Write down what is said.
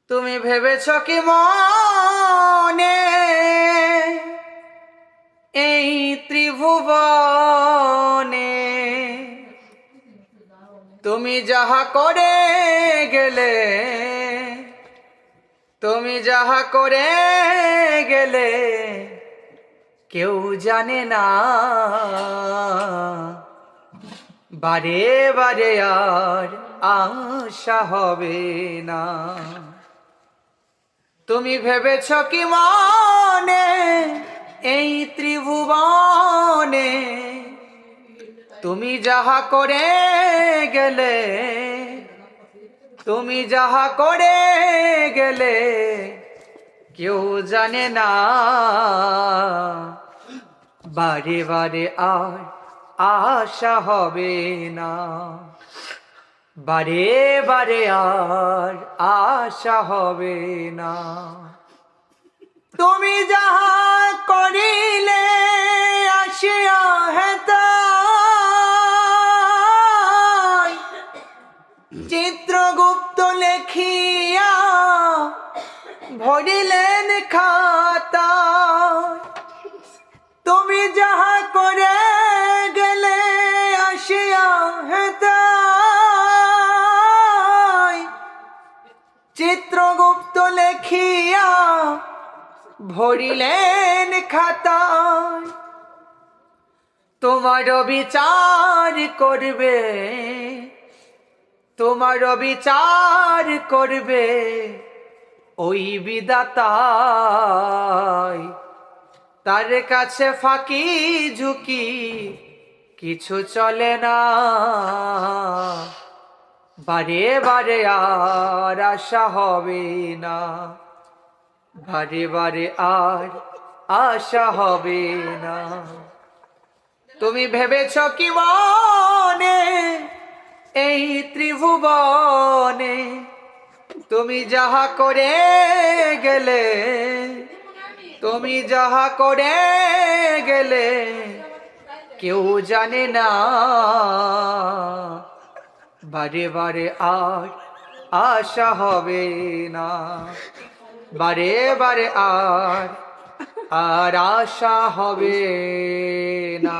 তুমি ভেবেছ কি মনে এই ত্রিভুবনে তুমি যাহা করে গেলে, তুমি যাহা করে গেলে কেউ জানে না, বারে বারে আর আশা হবে না। তুমি ভেবেছ কি মনে এই ত্রিভুবনে তুমি যাহা করে গেলে, তুমি যাহা করে গেলে কেউ জানে না, বারে বারে আর আশা হবে না, বারে বারে আর আশা হবে না। তুমি যাহা করিলে আসিয়া হেতায়, চিত্রগুপ্ত লেখিয়া ভরিলেন খাতায়। তুমি যাহা করে গেলে আসিয়া হেতায়, চিত্রগুপ্ত লেখিয়া ভরিলেন খাতায়। তোমার বিচার করবে, তোমার বিচার করবে ওই বিধাতাই। তার কাছে ফাঁকি ঝুঁকি কিছু চলে না, বারে বারে আর আশা হবে না, বারে বারে আর আশা হবে না। তুমি ভেবেছ কি মনে এই ত্রিভুবনে তুমি যাহা করে গেলে, তুমি যাহা করে গেলে কেউ জানে না, বারে বারে আর আশা হবে না, বারে বারে আর আশা হবে না।